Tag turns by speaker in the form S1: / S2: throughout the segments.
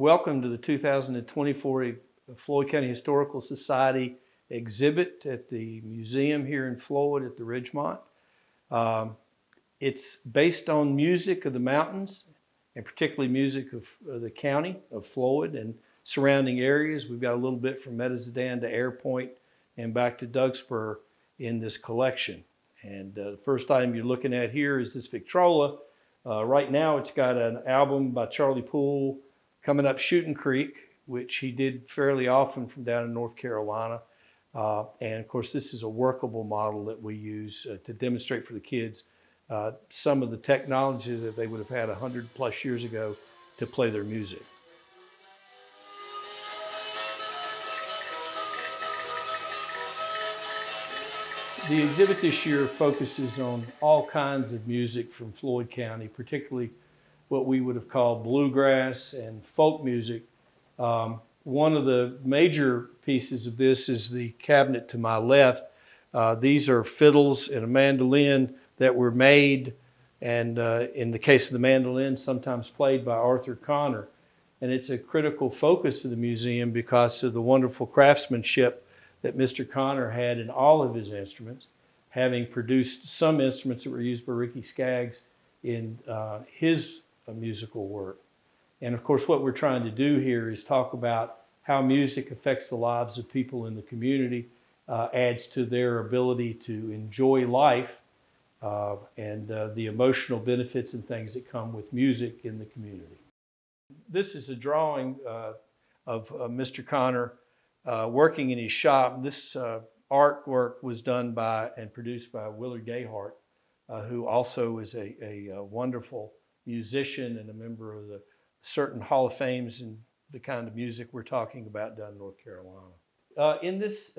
S1: Welcome to the 2024 Floyd County Historical Society exhibit at the museum here in Floyd at the Ridgemont. It's based on music of the mountains, and particularly music of the county of Floyd and surrounding areas. We've got a little bit from Metazodan to Air Point and back to Dougspur in this collection. And the first item you're looking at here is this Victrola. Right now it's got an album by Charlie Poole, Coming Up Shooting Creek, which he did fairly often from down in North Carolina. And of course, this is a workable model that we use to demonstrate for the kids some of the technology that they would have had 100 plus years ago to play their music. The exhibit this year focuses on all kinds of music from Floyd County, particularly what we would have called bluegrass and folk music. One of the major pieces of this is the cabinet to my left. These are fiddles and a mandolin that were made, and in the case of the mandolin, sometimes played by Arthur Connor. And it's a critical focus of the museum because of the wonderful craftsmanship that Mr. Connor had in all of his instruments, having produced some instruments that were used by Ricky Skaggs in his musical work. And of course, what we're trying to do here is talk about how music affects the lives of people in the community, adds to their ability to enjoy life, and the emotional benefits and things that come with music in the community. This is a drawing of Mr. Connor working in his shop. This artwork was done by and produced by Willard Gayhart, who also is a wonderful musician and a member of the certain Hall of Fames and the kind of music we're talking about down in North Carolina. In this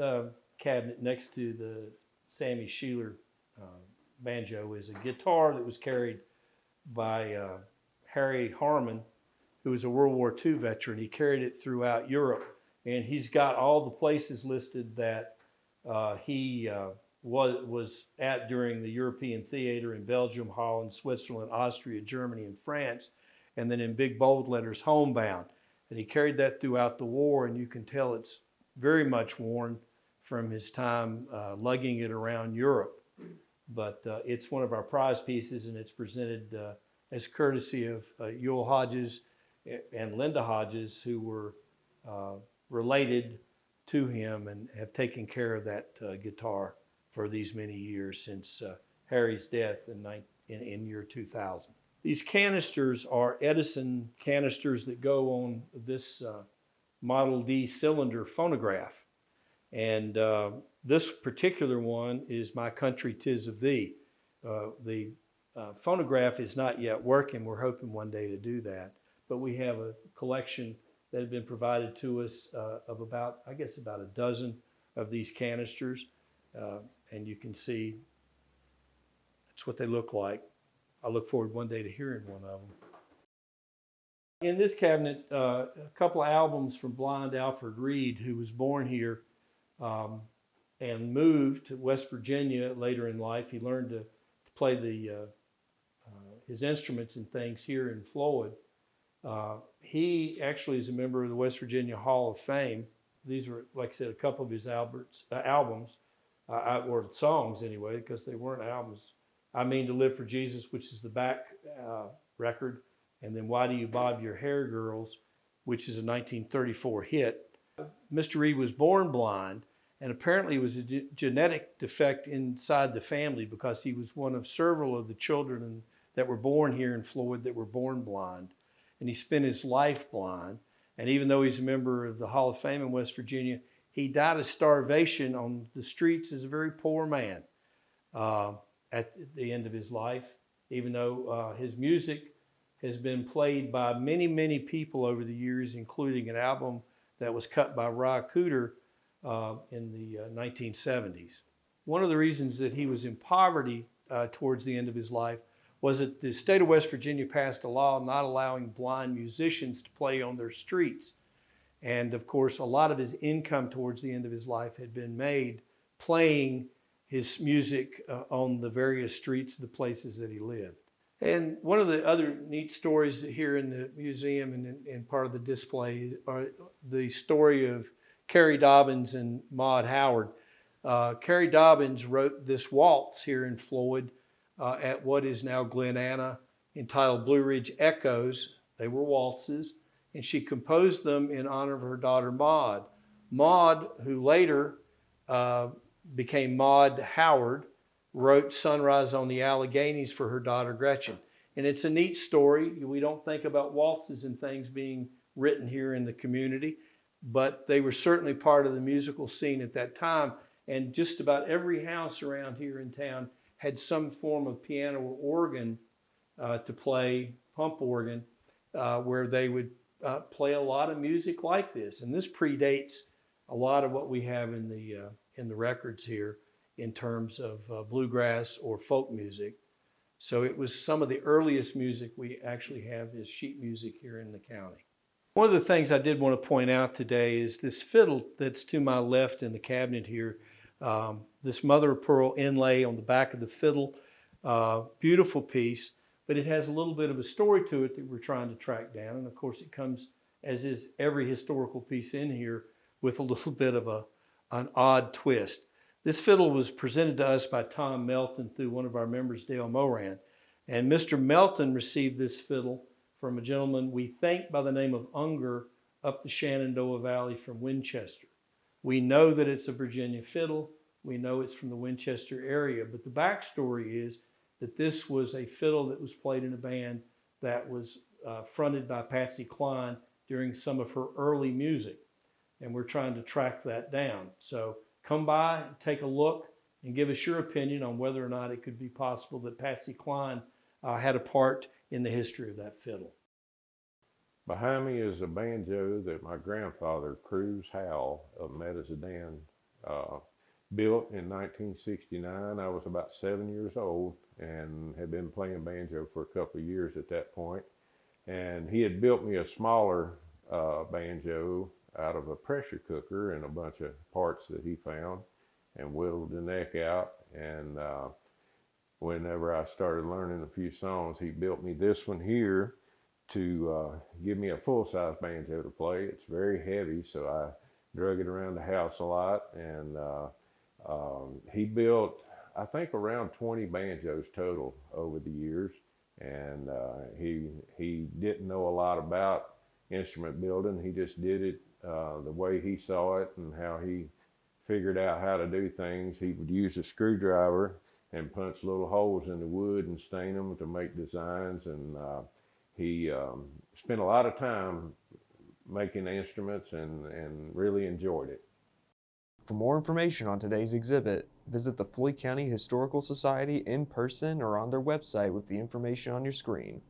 S1: cabinet next to the Sammy Sheeler banjo is a guitar that was carried by Harry Harmon, who was a World War II veteran. He carried it throughout Europe, and he's got all the places listed that he was at during the European theater in Belgium, Holland, Switzerland, Austria, Germany, and France, and then in big bold letters, homebound. And he carried that throughout the war, and you can tell it's very much worn from his time lugging it around Europe. But it's one of our prize pieces, and it's presented as courtesy of Ewell Hodges and Linda Hodges, who were related to him and have taken care of that guitar for these many years since Harry's death in year 2000. These canisters are Edison canisters that go on this Model D cylinder phonograph. And this particular one is My Country 'Tis of Thee. The phonograph is not yet working. We're hoping one day to do that. But we have a collection that had been provided to us of about a dozen of these canisters. And you can see that's what they look like. I look forward one day to hearing one of them. In this cabinet, a couple of albums from blind Alfred Reed, who was born here and moved to West Virginia later in life. He learned to play his instruments and things here in Floyd. He actually is a member of the West Virginia Hall of Fame. These were, like I said, a couple of his albums, or songs anyway, because they weren't albums. I Mean to Live for Jesus, which is the back record, and then Why Do You Bob Your Hair, Girls, which is a 1934 hit. Mr. Reed was born blind, and apparently it was a genetic defect inside the family because he was one of several of the children that were born here in Floyd that were born blind. And he spent his life blind. And even though he's a member of the Hall of Fame in West Virginia, he died of starvation on the streets as a very poor man at the end of his life, even though his music has been played by many, many people over the years, including an album that was cut by Ry Cooder in the 1970s. One of the reasons that he was in poverty towards the end of his life was that the state of West Virginia passed a law not allowing blind musicians to play on their streets. And of course, a lot of his income towards the end of his life had been made playing his music on the various streets of the places that he lived. And one of the other neat stories here in the museum and in part of the display are the story of Carrie Dobbins and Maud Howard. Carrie Dobbins wrote this waltz here in Floyd at what is now Glen Anna, entitled Blue Ridge Echoes. They were waltzes, and she composed them in honor of her daughter Maud. Maud, who later became Maud Howard, wrote Sunrise on the Alleghenies for her daughter Gretchen. And it's a neat story. We don't think about waltzes and things being written here in the community, but they were certainly part of the musical scene at that time. And just about every house around here in town had some form of piano or organ to play, pump organ, where they would play a lot of music like this. And this predates a lot of what we have in the records here in terms of bluegrass or folk music. So it was some of the earliest music we actually have is sheet music here in the county. One of the things I did want to point out today is this fiddle that's to my left in the cabinet here. This mother of pearl inlay on the back of the fiddle, beautiful piece, but it has a little bit of a story to it that we're trying to track down. And of course it comes, as is every historical piece in here, with a little bit of an odd twist. This fiddle was presented to us by Tom Melton through one of our members, Dale Moran. And Mr. Melton received this fiddle from a gentleman we think by the name of Unger up the Shenandoah Valley from Winchester. We know that it's a Virginia fiddle. We know it's from the Winchester area, but the backstory is that this was a fiddle that was played in a band that was fronted by Patsy Cline during some of her early music. And we're trying to track that down. So come by, take a look, and give us your opinion on whether or not it could be possible that Patsy Cline had a part in the history of that fiddle.
S2: Behind me is a banjo that my grandfather, Cruz Howell of Medicine, built in 1969. I was about 7 years old and had been playing banjo for a couple of years at that point. And he had built me a smaller banjo out of a pressure cooker and a bunch of parts that he found and whittled the neck out. And whenever I started learning a few songs, he built me this one here to give me a full-size banjo to play. It's very heavy, so I drug it around the house a lot. And he built, I think, around 20 banjos total over the years. And he didn't know a lot about instrument building. He just did it the way he saw it and how he figured out how to do things. He would use a screwdriver and punch little holes in the wood and stain them to make designs. And he spent a lot of time making instruments and really enjoyed it.
S3: For more information on today's exhibit, visit the Floyd County Historical Society in person or on their website with the information on your screen.